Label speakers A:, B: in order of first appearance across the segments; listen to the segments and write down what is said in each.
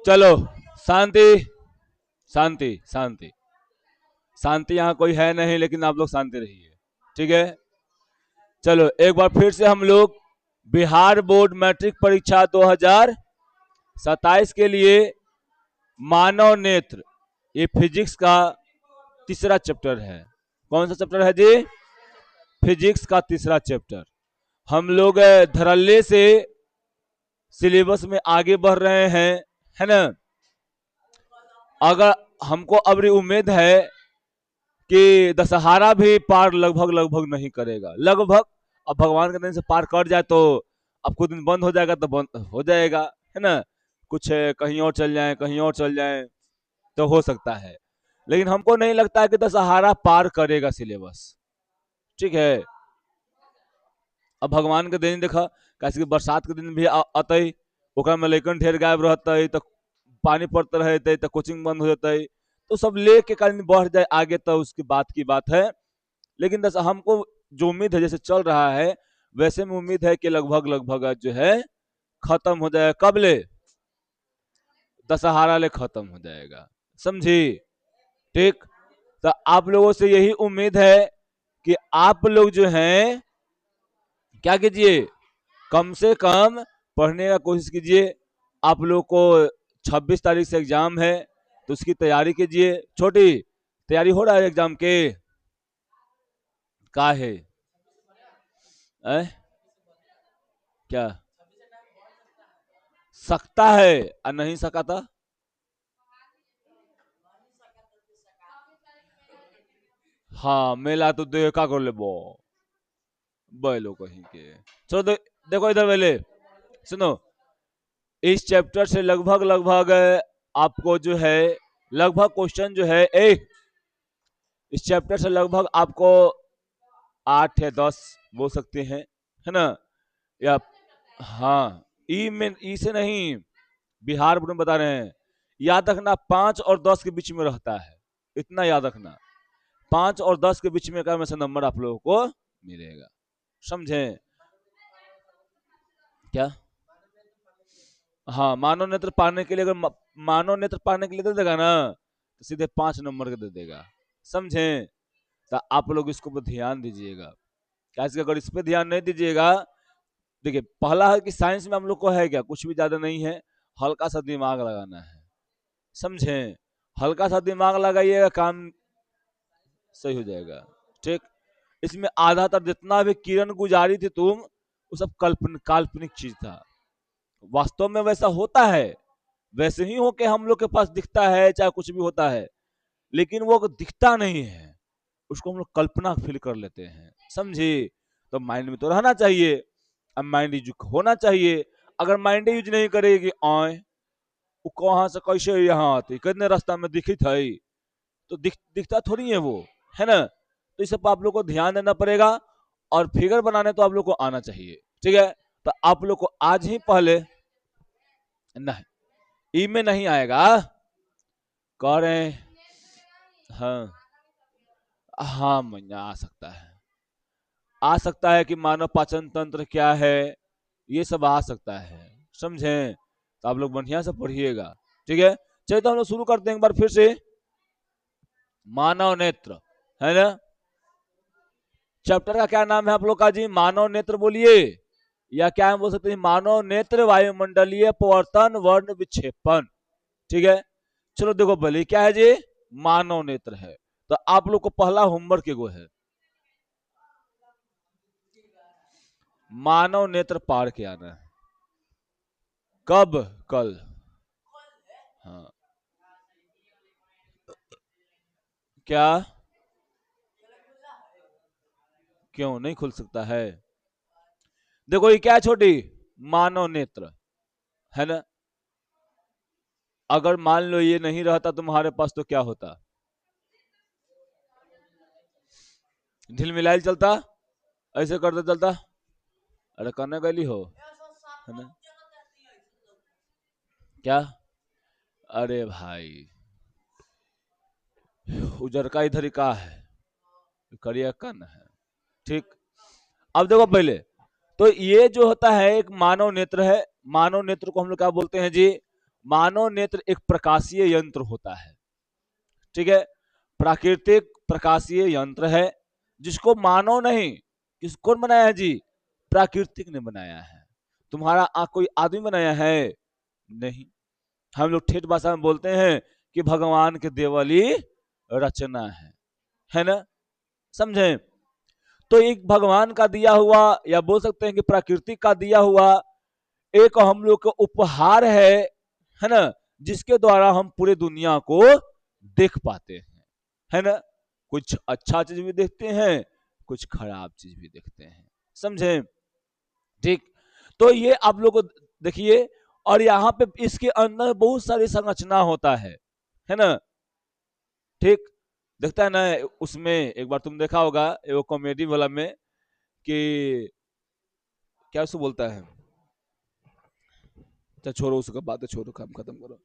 A: चलो शांति शांति शांति शांति, यहाँ कोई है नहीं, लेकिन आप लोग शांति रहिए, ठीक है। चलो एक बार फिर से हम लोग बिहार बोर्ड मैट्रिक परीक्षा 2027 के लिए मानव नेत्र, ये फिजिक्स का तीसरा चैप्टर है। कौन सा चैप्टर है जी? फिजिक्स का तीसरा चैप्टर। हम लोग धड़ल्ले से सिलेबस में आगे बढ़ रहे हैं, है ना। अगर हमको अब उम्मीद है कि दशहरा भी पार लगभग लगभग नहीं करेगा, लगभग। अब भगवान के दिन से पार कर जाए तो अब कुछ दिन बंद हो जाएगा तो बंद हो जाएगा, है ना। कुछ कहीं और चल जाए, कहीं और चल जाए तो हो सकता है, लेकिन हमको नहीं लगता है कि दशहरा पार करेगा सिलेबस, ठीक है। अब भगवान के दिन देखा कैसे कि बरसात के दिन भी आते, ओकरा में लइकन ढेर गायब रहते, तो पानी पड़ते रहते तो कोचिंग बंद हो जाते, तो सब लेके कहीं बढ़ जाए आगे तो उसकी बात की बात है। लेकिन दस हमको जो उम्मीद है, जैसे चल रहा है वैसे में उम्मीद है कि लगभग लगभग जो है खत्म हो जाएगा। कब ले? दशहरा ले खत्म हो जाएगा, समझी? ठीक। तो आप लोगों से यही उम्मीद है कि आप लोग जो हैं क्या कीजिए, कम से कम पढ़ने का कोशिश कीजिए। आप लोग को 26 तारीख से एग्जाम है, तो उसकी तैयारी कीजिए। छोटी तैयारी हो रहा है एग्जाम के? का है क्या सकता है और नहीं सका था? हाँ, मेला तो देखा कर ले बैलो कहीं के। चलो देखो इधर पहले सुनो, इस चैप्टर से लगभग लगभग आपको जो है लगभग क्वेश्चन जो है इस चैप्टर से लगभग आपको 8 या 10 बोल सकते हैं, है ना। या हाँ, ई में ई से नहीं, बिहार बोर्ड में बता रहे हैं। याद रखना 5 और 10 के बीच में रहता है, इतना याद रखना। 5 और 10 के बीच में का में से नंबर आप लोगों को मिलेगा, समझे क्या? हाँ, मानव नेत्र पाने के लिए अगर मानव नेत्र पाने के लिए दे देगा ना, तो सीधे 5 नंबर के दे देगा, समझे। तो आप लोग इसको पर ध्यान दीजिएगा, कैसे अगर इस पे ध्यान नहीं दीजिएगा। देखिए पहला है कि साइंस में हम लोग को है क्या, कुछ भी ज्यादा नहीं है, हल्का सा दिमाग लगाना है, समझे। हल्का सा दिमाग लगाइएगा, काम सही हो जाएगा, ठीक। इसमें आधातर जितना भी किरण गुजारी थी तुम, वो सब काल्पनिक चीज था। वास्तव में वैसा होता है, वैसे ही हो के हम लोग के पास दिखता है, चाहे कुछ भी होता है, लेकिन वो दिखता नहीं है, उसको हम लोग कल्पना फील कर लेते हैं, समझे। तो माइंड में तो रहना चाहिए, अब माइंड यूज होना चाहिए। अगर माइंड यूज नहीं करेगी आए, वो कहां से कैसे यहाँ आती, कितने रास्ता में दिखी था, तो दिखता थोड़ी है वो, है ना। तो इस सब आप लोग को ध्यान देना पड़ेगा, और फिगर बनाने तो आप लोग को आना चाहिए, ठीक है। तो आप लोग को आज ही पहले नहीं, ई में नहीं आएगा, कह रहे हैं। हाँ हाँ, मैया आ सकता है कि मानव पाचन तंत्र क्या है, ये सब आ सकता है, समझे। तो आप लोग बढ़िया से पढ़िएगा, ठीक है। चलिए तो हम लोग शुरू करते हैं एक बार फिर से। मानव नेत्र, है ना। चैप्टर का क्या नाम है आप लोग का जी? मानव नेत्र बोलिए, या क्या हम बोल सकते हैं, मानव नेत्र वायुमंडलीय प्रवर्तन वर्ण विक्षेपण, ठीक है। चलो देखो भले क्या है जी, मानव नेत्र है। तो आप लोग को पहला होमवर्क एगो है, मानव नेत्र पार के आना है। कब? कल। हाँ, क्या? क्यों नहीं खुल सकता है? देखो ये क्या है छोटी, मानव नेत्र, है ना। अगर मान लो ये नहीं रहता तुम्हारे पास तो क्या होता? ढील मिलाइल चलता, ऐसे करते चलता। अरे करने गली हो, है ना। क्या? अरे भाई, उजर का इधर ही का है, करिया कन है, ठीक। अब देखो पहले, तो ये जो होता है एक मानव नेत्र है। मानव नेत्र को हम लोग क्या बोलते हैं जी? मानव नेत्र एक प्रकाशीय यंत्र होता है, ठीक है, प्राकृतिक प्रकाशीय यंत्र है जिसको मानव नहीं, किस कौन बनाया है जी, प्राकृतिक ने बनाया है। तुम्हारा आंख कोई आदमी बनाया है नहीं। हम लोग ठेठ भाषा में बोलते हैं कि भगवान के देवली रचना है ना, समझे। तो एक भगवान का दिया हुआ या बोल सकते हैं कि प्रकृति का दिया हुआ एक हम लोग का उपहार है ना, जिसके द्वारा हम पूरे दुनिया को देख पाते हैं, है ना। कुछ अच्छा चीज भी देखते हैं, कुछ खराब चीज भी देखते हैं, समझे, ठीक। तो ये आप लोग को देखिए, और यहाँ पे इसके अंदर बहुत सारी संरचना होता है ना, ठीक। देखता है ना उसमें, एक बार तुम देखा होगा वो कॉमेडी वाला में कि क्या उसको बोलता है, अच्छा छोड़ो उसका बात, छोड़ो, काम खत्म करो।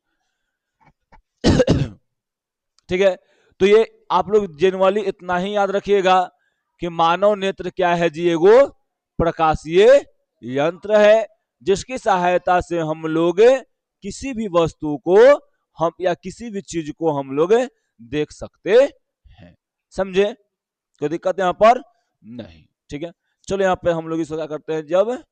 A: ठीक है, तो ये आप लोग जनरली इतना ही याद रखिएगा कि मानव नेत्र क्या है जी, एगो प्रकाशीय यंत्र है जिसकी सहायता से हम लोग किसी भी वस्तु को हम या किसी भी चीज को हम लोग देख सकते हैं, समझे। कोई दिक्कत यहाँ पर नहीं, ठीक है। चलो यहाँ पे हम लोग इसको क्या करते हैं, जब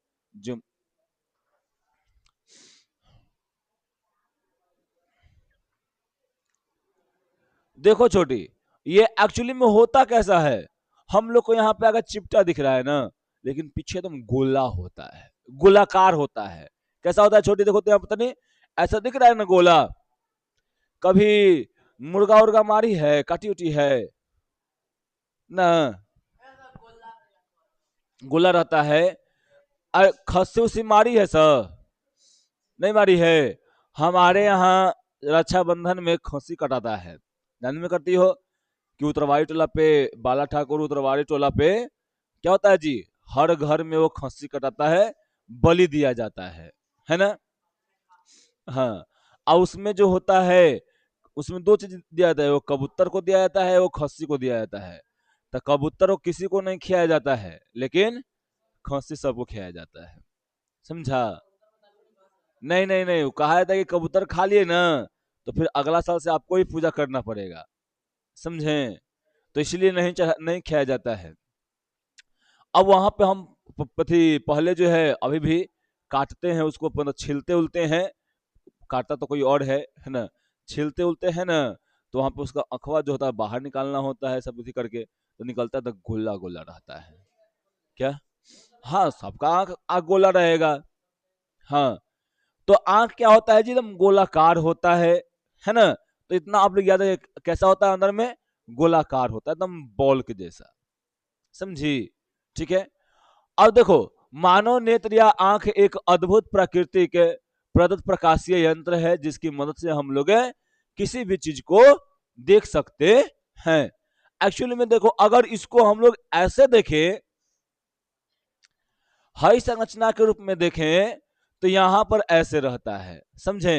A: देखो छोटी, ये एक्चुअली में होता कैसा है, हम लोग को यहाँ पे अगर चिपटा दिख रहा है ना, लेकिन पीछे एकदम गोला होता है, गोलाकार होता है। कैसा होता है छोटी, देखो तो यहाँ पता नहीं, ऐसा दिख रहा है ना गोला, कभी मुर्गा उर्गा मारी है, काटी उटी है ना, गोला रहता है। खस्सी उसी मारी है सर, नहीं मारी है। हमारे यहाँ रक्षाबंधन में खस्सी कटाता है, जानने में करती हो कि उत्तरवाड़ी टोला पे, बाला ठाकुर उत्तरवाड़ी टोला पे क्या होता है जी, हर घर में वो खस्सी कटाता है, बलि दिया जाता है ना। हाँ, और उसमें जो होता है, उसमें दो चीज दिया जाता है, वो कबूतर को दिया जाता है, वो खस्सी को दिया जाता है। तो कबूतर को किसी को नहीं खिलाया जाता है, लेकिन खस्सी सबको खिलाया जाता है, समझा। नहीं नहीं नहीं, वो कहा जाता है कि कबूतर खा लिए ना, तो फिर अगला साल से आपको ही पूजा करना पड़ेगा, समझे। तो इसलिए नहीं खाया जाता है। अब वहां पे हम पहले जो है अभी भी काटते हैं उसको, मतलब छीलते उलते हैं, काटता तो कोई और है ना, छीलते उलते हैं ना, तो वहां पे उसका अखवा जो होता है बाहर निकालना होता है, सब उसी करके तो निकलता है, तो गोला गोला रहता है क्या। हाँ, सबका आंख आंख गोला रहेगा। हाँ, तो आंख क्या होता है जी, एकदम गोलाकार होता है ना। तो इतना आप लोग याद है, कैसा होता है अंदर में, गोलाकार होता है, एकदम बॉल के जैसा, समझी, ठीक है। अब देखो, मानव नेत्र या आंख एक अद्भुत प्राकृतिक प्रदत्त प्रकाशीय यंत्र है जिसकी मदद से हम लोग किसी भी चीज को देख सकते हैं। एक्चुअली में देखो, अगर इसको हम लोग ऐसे देखें, हई संरचना के रूप में देखें, तो यहां पर ऐसे रहता है, समझे।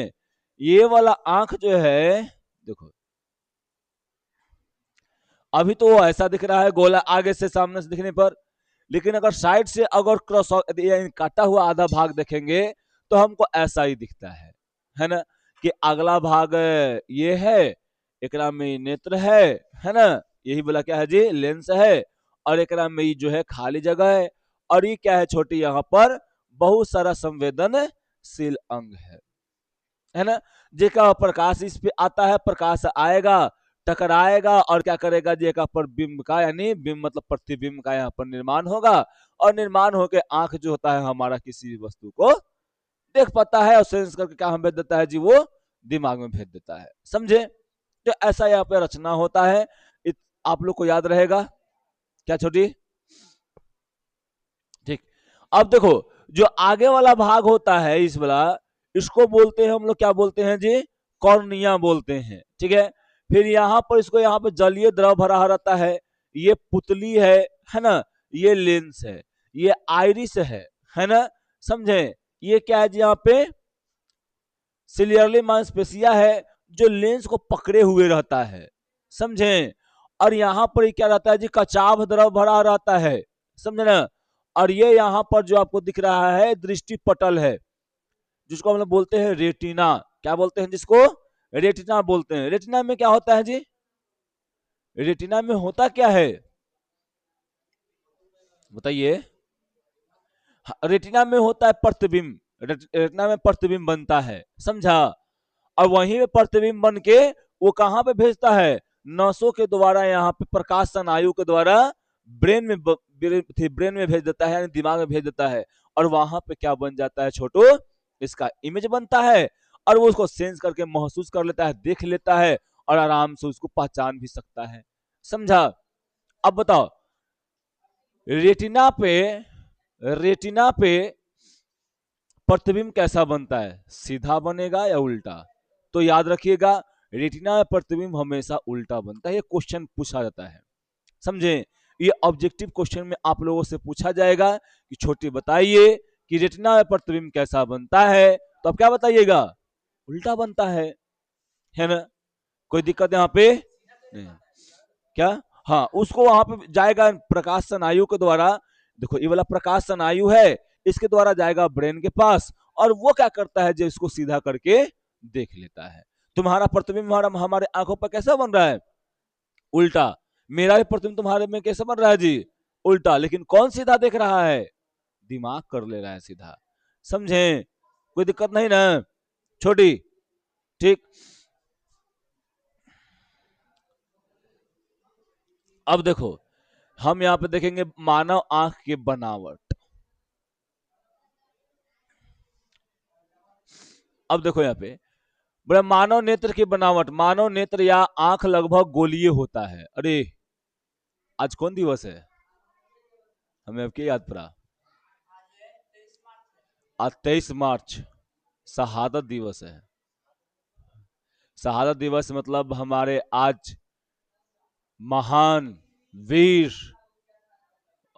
A: ये वाला आंख जो है, देखो अभी तो वो ऐसा दिख रहा है गोला आगे से सामने से दिखने पर, लेकिन अगर साइड से अगर क्रॉस काटा हुआ आधा भाग देखेंगे तो हमको ऐसा ही दिखता है ना, कि अगला भाग ये है, एकरा में नेत्र है ना, यही बोला क्या है जी, लेंस है, और एकरा में जो है खाली जगह है, और ये क्या है छोटी, यहाँ पर बहुत सारा संवेदनशील अंग है ना, जेका प्रकाश इस पे आता है, प्रकाश आएगा, टकराएगा, और क्या करेगा जी, एक पर बिंब का, यानी बिंब मतलब प्रतिबिंब का यहाँ पर निर्माण होगा, और निर्माण होकर आंख जो होता है हमारा किसी भी वस्तु को देख पाता है, और सेंस करके क्या हम भेज देता है जी, वो दिमाग में भेज देता है, समझे। तो ऐसा यहाँ पे रचना होता है, आप लोग को याद रहेगा क्या छोटी, ठीक। अब देखो, जो आगे वाला भाग होता है इस वाला, इसको बोलते हैं हम लोग, क्या बोलते हैं जी, कॉर्निया बोलते हैं, ठीक है। फिर यहाँ पर इसको, यहाँ पर जलीय द्रव भरा रहता है, ये पुतली है ना, ये लेंस है, ये आइरिस है ना, समझे। ये क्या है जी, यहाँ पे सिलियरली मांसपेशिया है जो लेंस को पकड़े हुए रहता है, समझे। और यहाँ पर क्या रहता है जी, कचाव द्रव भरा रहता है, समझे ना। और ये यहाँ पर जो आपको दिख रहा है दृष्टि पटल है, जिसको हम लोग बोलते हैं रेटिना, क्या बोलते हैं जिसको? रेटिना बोलते हैं। रेटिना में क्या होता है जी? रेटिना में होता क्या है बताइए? रेटिना में होता है प्रतिबिंब। रेटिना में प्रतिबिंब बनता है, समझा? और वहीं पे प्रतिबिंब बन के वो कहां पे भेजता है? नसों के द्वारा, यहाँ पे प्रकाश स्नायु के द्वारा ब्रेन में भेज देता है, यानी दिमाग में भेज देता है। और वहां पे क्या बन जाता है छोटू? इसका इमेज बनता है, और वो उसको सेंस करके महसूस कर लेता है, देख लेता है, और आराम से उसको पहचान भी सकता है, समझा? अब बताओ, रेटिना पे रेटिना पे प्रतिबिंब कैसा बनता है? सीधा बनेगा या उल्टा? तो याद रखिएगा, रेटिना में प्रतिबिंब हमेशा उल्टा बनता है। ये क्वेश्चन पूछा जाता है, समझे? ये ऑब्जेक्टिव क्वेश्चन में आप लोगों से पूछा जाएगा कि छोटी बताइए कि रेटिना में प्रतिबिंब कैसा बनता है, तो आप क्या बताइएगा? उल्टा बनता है ना? कोई दिक्कत यहाँ पे नहीं? क्या? हाँ, उसको वहां पे जाएगा प्रकाश स्नायु के द्वारा। देखो, ये वाला प्रकाश स्नायु है, इसके द्वारा जाएगा ब्रेन के पास, और वो क्या करता है जो इसको सीधा करके देख लेता है। तुम्हारा प्रतिबिंब हमारे आंखों पर कैसा बन रहा है? उल्टा। मेरा भी प्रतिबिंब तुम्हारे में कैसा बन रहा है जी? उल्टा। लेकिन कौन सीधा देख रहा है? दिमाग कर ले रहा है सीधा, समझे? कोई दिक्कत नहीं ना छोटी? ठीक। अब देखो, हम यहाँ पे देखेंगे मानव आंख की बनावट। अब देखो यहाँ पे बोले मानव नेत्र की बनावट। मानव नेत्र या आंख लगभग गोलीय होता है। अरे, आज कौन दिवस है? हमें आपकी याद पड़ा। आज 23 मार्च शहादत दिवस है। शहादत दिवस मतलब हमारे आज महान वीर,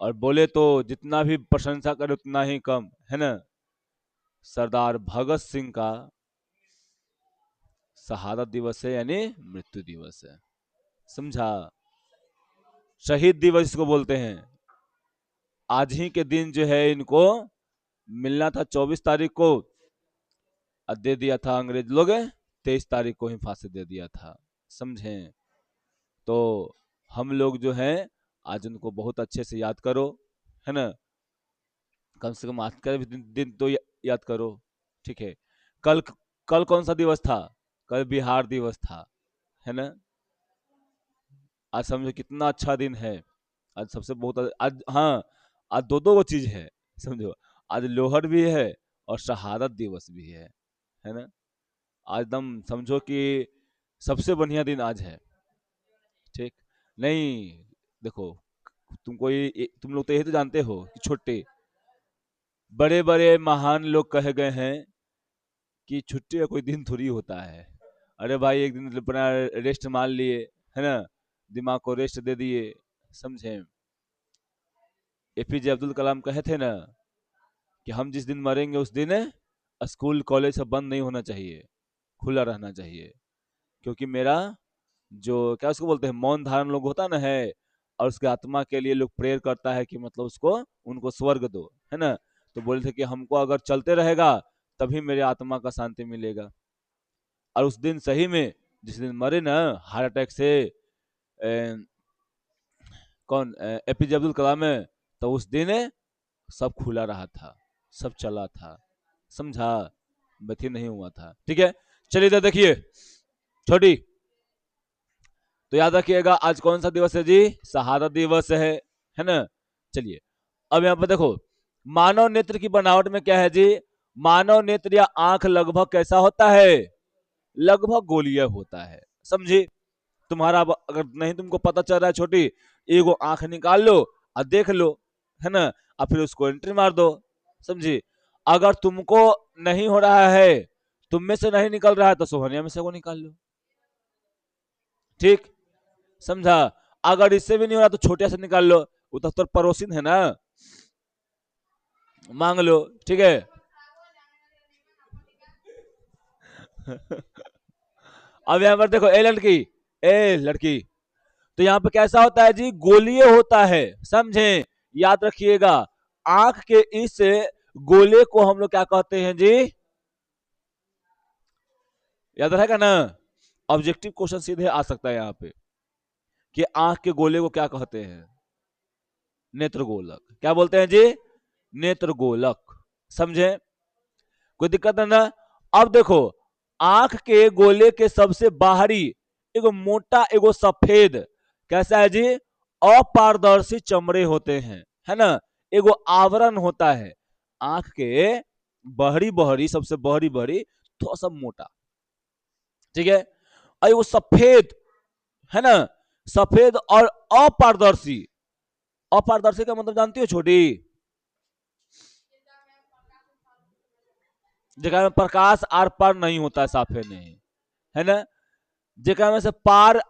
A: और बोले तो जितना भी प्रशंसा करे उतना ही कम है ना, सरदार भगत सिंह का शहादत दिवस है, यानी मृत्यु दिवस है, समझा? शहीद दिवस इसको बोलते हैं। आज ही के दिन जो है इनको मिलना था 24 तारीख को, और दे दिया था अंग्रेज लोग 23 तारीख को ही फांसी दे दिया था, समझे? तो हम लोग जो है आज उनको बहुत अच्छे से याद करो, है ना? कम से कम आज का भी दिन तो याद करो, ठीक है? कल कल कौन सा दिवस था? कल बिहार दिवस था, है ना? आज समझो कितना अच्छा दिन है। आज सबसे बहुत आज, हाँ, आज दो दो चीज है, समझो। आज लोहर भी है और शहादत दिवस भी है ना? आज एकदम समझो कि सबसे बढ़िया दिन आज है, ठीक? नहीं, देखो, तुम लोग तो यही तो जानते हो कि छोटे बड़े बड़े महान लोग कहे गए हैं कि छुट्टी का कोई दिन थोड़ी होता है। अरे भाई, एक दिन अपना रेस्ट मान लिए, है ना? दिमाग को रेस्ट दे दिए, समझे? एपीजे अब्दुल कलाम कहे थे ना कि हम जिस दिन मरेंगे उस दिन स्कूल कॉलेज सब बंद नहीं होना चाहिए, खुला रहना चाहिए, क्योंकि मेरा जो क्या उसको बोलते हैं मौन धारण लोग होता ना है, और उसके आत्मा के लिए लोग प्रेयर करता है कि मतलब उसको उनको स्वर्ग दो, है ना? तो बोले थे कि हमको अगर चलते रहेगा तभी मेरे आत्मा का शांति मिलेगा। और उस दिन सही में जिस दिन मरे ना हार्ट अटैक से कौन, एपीजे अब्दुल कलाम है, तो उस दिन सब खुला रहा था, सब चला था, समझा? व्यथी नहीं हुआ था, ठीक है? चलिए इधर देखिए छोटी, तो याद रखिएगा आज कौन सा दिवस है जी? शहादत दिवस है ना? चलिए, अब यहाँ पर देखो, मानव नेत्र की बनावट में क्या है जी? मानव नेत्र या आंख लगभग कैसा होता है? लगभग गोलीय होता है, समझे? तुम्हारा अगर नहीं तुमको पता चल रहा है छोटी, एगो आंख निकाल लो और देख लो, है ना? और फिर उसको एंट्री मार दो, समझी? अगर तुमको नहीं हो रहा है, तुम में से नहीं निकल रहा है, तो सोहनिया में से वो निकाल लो, ठीक? समझा? अगर इससे भी नहीं हो रहा तो छोटे से निकाल लो, वो तो पड़ोसिन है ना, मांग लो, ठीक है? अब यहाँ पर देखो, ए लड़की, तो यहाँ पे कैसा होता है जी? गोलीय होता है, समझे? याद रखिएगा, आंख के इस गोले को हम लोग क्या कहते हैं जी? याद रहेगा ना। ऑब्जेक्टिव क्वेश्चन सीधे आ सकता है यहाँ पे कि आंख के गोले को क्या कहते हैं, नेत्र गोलक। क्या बोलते हैं जी, नेत्र गोलक। समझे, कोई दिक्कत है ना। अब देखो, आंख के गोले के सबसे बाहरी एगो मोटा एगो सफेद कैसा है जी, अपारदर्शी चमड़े होते हैं, है ना, एगो आवरण होता है आंख के बहरी बहरी, सबसे बहरी बहरी, थोड़ा सा मोटा, ठीक है, और वो सफेद, है ना, सफेद और अपारदर्शी। अपारदर्शी का मतलब जानती हो छोटी, जगह में प्रकाश आर पार नहीं होता है, साफे नहीं, है ना, जगह में से पार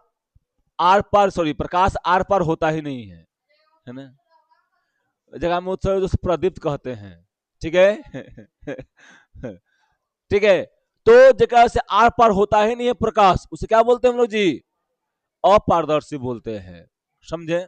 A: आर पार, सॉरी, प्रकाश आर पार होता ही नहीं है ना, जगह में उत्सव प्रदीप्त कहते हैं, ठीक है। ठीक है, तो जगह से आर पार होता ही नहीं है प्रकाश, उसे क्या बोलते हैं हम लोग जी, अपारदर्शी बोलते हैं। समझे,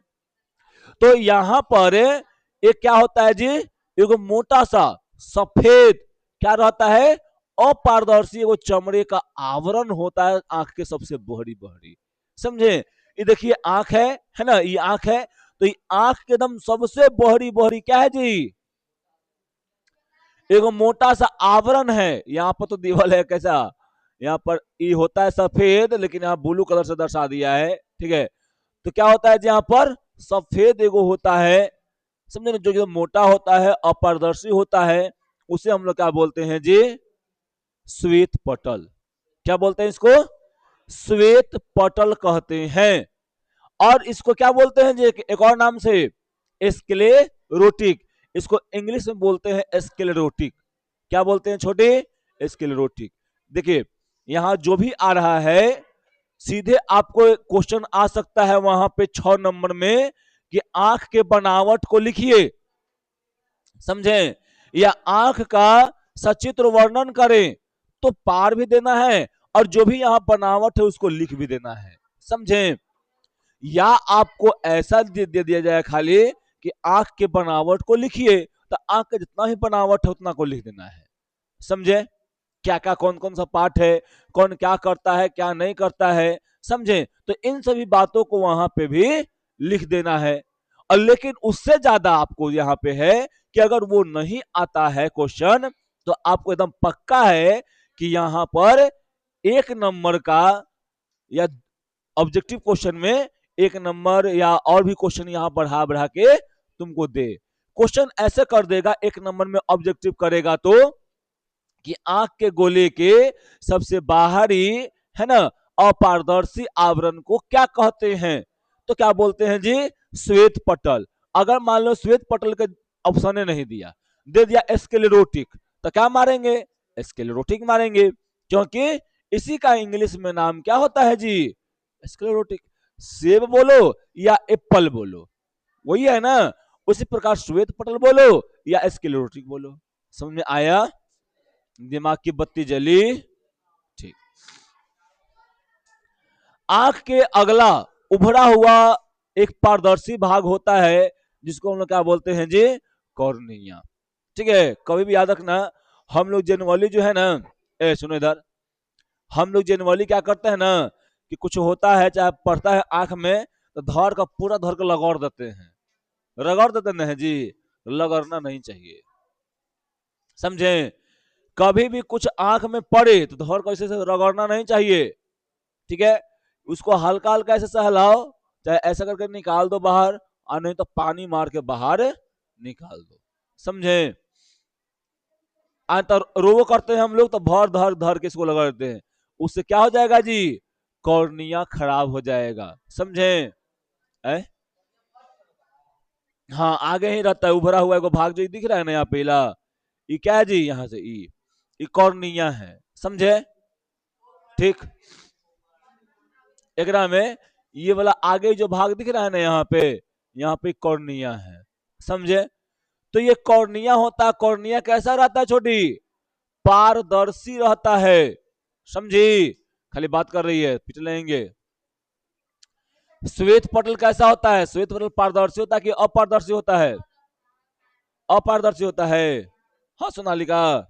A: तो यहां पर एक क्या होता है जी, एक मोटा सा सफेद क्या रहता है, अपारदर्शी एगो चमड़े का आवरण होता है आंख के सबसे बहरी बहरी। समझे, ये देखिए आंख है ना, ये आंख है, तो ये आंख के एकदम सबसे बहरी बहरी क्या है जी, एगो मोटा सा आवरण है। यहाँ पर तो दीवाल है कैसा, यहाँ पर ये होता है सफेद, लेकिन यहाँ ब्लू कलर से दर्शा दिया है, ठीक है। तो क्या होता है जी, यहाँ पर सफेद एगो होता है, समझे ना, जो मोटा होता है, अपारदर्शी होता है, उसे हम लोग क्या बोलते हैं जी, श्वेत पटल। क्या बोलते हैं इसको, श्वेत पटल कहते हैं। और इसको क्या बोलते हैं जी, एक और नाम से स्क्लेरोटिक, इसको इंग्लिश में बोलते हैं स्क्लेरोटिक। क्या बोलते हैं छोटे, स्क्लेरोटिक। देखिए यहां जो भी आ रहा है, सीधे आपको क्वेश्चन आ सकता है वहां पे 6 नंबर में कि आंख के बनावट को लिखिए, समझे, या आंख का सचित्र वर्णन करें, तो पार भी देना है और जो भी यहां बनावट है उसको लिख भी देना है। समझे, या आपको ऐसा दे दिया जाए खाली कि आंख के बनावट को लिखिए, तो आंख का जितना ही बनावट है उतना को लिख देना है। समझे, क्या क्या कौन कौन सा पार्ट है, कौन क्या करता है क्या नहीं करता है, समझे, तो इन सभी बातों को वहां पे भी लिख देना है। और लेकिन उससे ज्यादा आपको यहाँ पे है कि अगर वो नहीं आता है क्वेश्चन, तो आपको एकदम पक्का है कि यहाँ पर 1 नंबर का या ऑब्जेक्टिव क्वेश्चन में 1 नंबर या और भी क्वेश्चन यहाँ बढ़ा बढ़ा के तुमको दे। क्वेश्चन ऐसे कर देगा 1 नंबर में ऑब्जेक्टिव करेगा तो कि आंख के गोले के सबसे बाहरी, है ना, अपारदर्शी आवरण को क्या कहते हैं, तो क्या बोलते हैं जी, श्वेत पटल। अगर मान लो श्वेत पटल के ऑप्शन नहीं दिया, दे दिया स्क्लेरोटिक, तो क्या मारेंगे, स्क्लेरोटिक मारेंगे, क्योंकि इसी का इंग्लिश में नाम क्या होता है जी, स्क्लेरोटिक। सेब बोलो या एप्पल बोलो, वही है ना, उसी प्रकार श्वेत पटल बोलो या स्क्लेरोटिक बोलो। समझ में आया, दिमाग की बत्ती जली, ठीक। आंख के अगला उभरा हुआ एक पारदर्शी भाग होता है जिसको हम लोग क्या बोलते हैं जी, कॉर्निया। ठीक है, कभी भी याद रखना, हम लोग जनरली जो है ना, सुनो इधर, हम लोग जनरली क्या करते हैं ना कि कुछ होता है चाहे पड़ता है आंख में, तो धड़ का पूरा धड़ का लगौड़ देते हैं, रगड़ देते नहीं जी, लगड़ना नहीं चाहिए। समझे, कभी भी कुछ आंख में पड़े तो धड़ को ऐसे रगड़ना नहीं चाहिए, ठीक है, उसको हल्का हल्का ऐसे सहलाओ, चाहे ऐसा करके निकाल दो बाहर, और नहीं तो पानी मार के बाहर निकाल दो। समझे, तो रोवो करते हैं हम लोग तो भर धर धर के इसको लगा देते हैं, उससे क्या हो जाएगा जी, कॉर्निया खराब हो जाएगा। समझे, हाँ आगे ही रहता है, उभरा हुआ भाग जो दिख रहा है ना यहाँ पहला, ये क्या है जी, यहाँ से ये कॉर्निया है। समझे, ठीक, एकरा में ये वाला आगे जो भाग दिख रहा है ना यहाँ पे कॉर्निया है। समझे, तो ये कॉर्निया होता है, कॉर्निया कैसा रहता है छोटी, पारदर्शी रहता है। समझी, खाली बात कर रही है, पिट लेंगे। श्वेत पटल कैसा होता है, श्वेत पटल पारदर्शी होता है कि अपारदर्शी होता है, अपारदर्शी होता है। हाँ सोनालिका,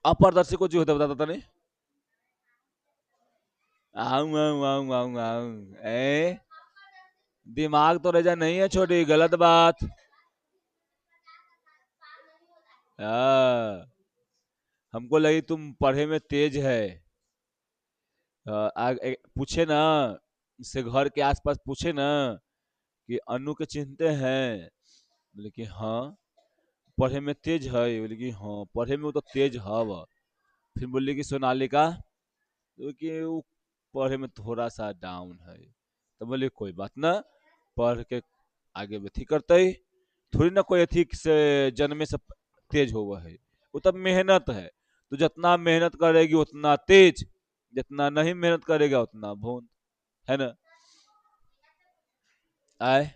A: अपारदर्शी को जो होता है बताता नहीं। आऊं आऊं आऊं आऊं आऊं ए दिमाग तो रेजा नहीं है छोटी, गलत बात। हाँ, हमको लगी तुम पढ़े में तेज है। पूछे ना, इससे घर के आसपास पूछे ना कि अनु के चिन्हते हैं, बोले कि हाँ। पढ़े में तेज है, बोले कि हाँ पढ़े में वो तो तेज है वह। फिर बोले कि सोनालिका, तो कि वो पढ़े में थोड़ा सा डाउन है। तो बोले कोई बात ना, पढ़ के आगे अथी करते ही, थोड़ी ना कोई अथी से जन्मे से तेज हुआ है। वो तब मेहनत है, तो जितना मेहनत करेगी उतना तेज, जितना नहीं मेहनत करेगा उतना भोंद, है ना। आए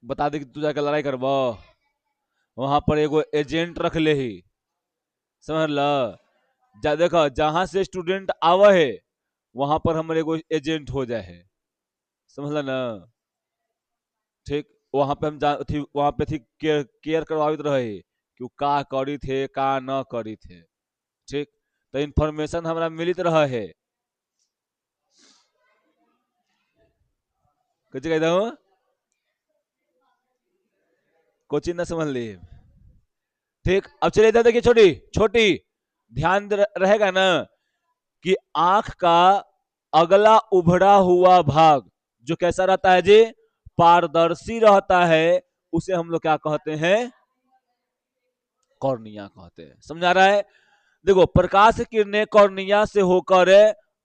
A: बता दे कि तू जाकर लड़ाई करबो, वहां पर एगो एजेंट रख ले ही, समझ ल। देखो जहां से स्टूडेंट आवा है वहां पर हमारे एगो एजेंट हो जाए है, समझ ल ना। ठीक, वहां पे हम थी, वहां पे थी केयर केयर करवावित रहे कि वो का करी थे का न करी थे। ठीक, तो इन्फॉर्मेशन हमारा मिलित रहा है। कुछ कहता हूँ, कोचिंग ना समझ ली। ठीक, अब चलिए इधर देखिए, छोटी छोटी ध्यान रहेगा ना कि आंख का अगला उभरा हुआ भाग जो कैसा रहता है जी, पारदर्शी रहता है, उसे हम लोग क्या कहते हैं, कॉर्निया कहते हैं। समझा रहा है। देखो प्रकाश की किरणें कॉर्निया से होकर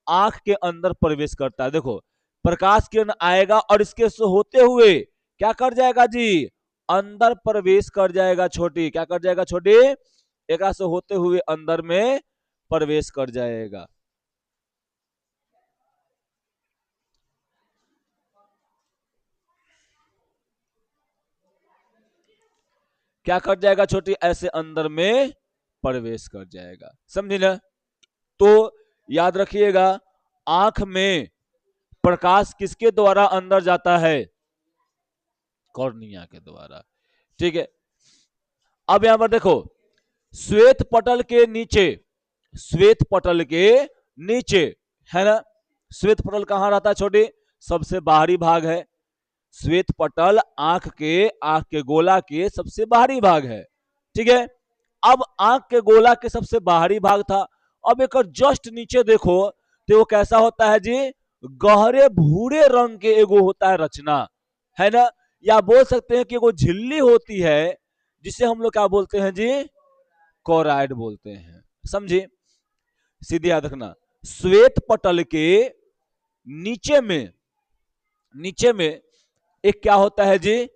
A: आंख के अंदर प्रवेश करता है। देखो प्रकाश किरण आएगा और इसके से होते हुए क्या कर जाएगा जी, अंदर प्रवेश कर जाएगा छोटी, क्या कर जाएगा छोटी, एक से होते हुए अंदर में प्रवेश कर जाएगा। क्या कर जाएगा छोटी, ऐसे अंदर में प्रवेश कर जाएगा, समझे ना। तो याद रखिएगा, आंख में प्रकाश किसके द्वारा अंदर जाता है, कॉर्निया के द्वारा। ठीक है, अब यहां पर देखो, श्वेत पटल के नीचे, श्वेत पटल के नीचे, है ना। श्वेत पटल कहां रहता है छोटी, सबसे बाहरी भाग है। श्वेत पटल आंख के गोला के सबसे बाहरी भाग है। ठीक है, अब आंख के गोला के सबसे बाहरी भाग था। अब एक जस्ट नीचे देखो तो वो कैसा होता है जी, गहरे भूरे रंग के एगो होता है रचना, है ना। या बोल सकते हैं कि एगो झिल्ली होती है जिसे हम लोग क्या बोलते हैं जी, कोराइड बोलते हैं। समझे, सीधे याद रखना, श्वेत पटल के नीचे में, नीचे में एक क्या होता है जी,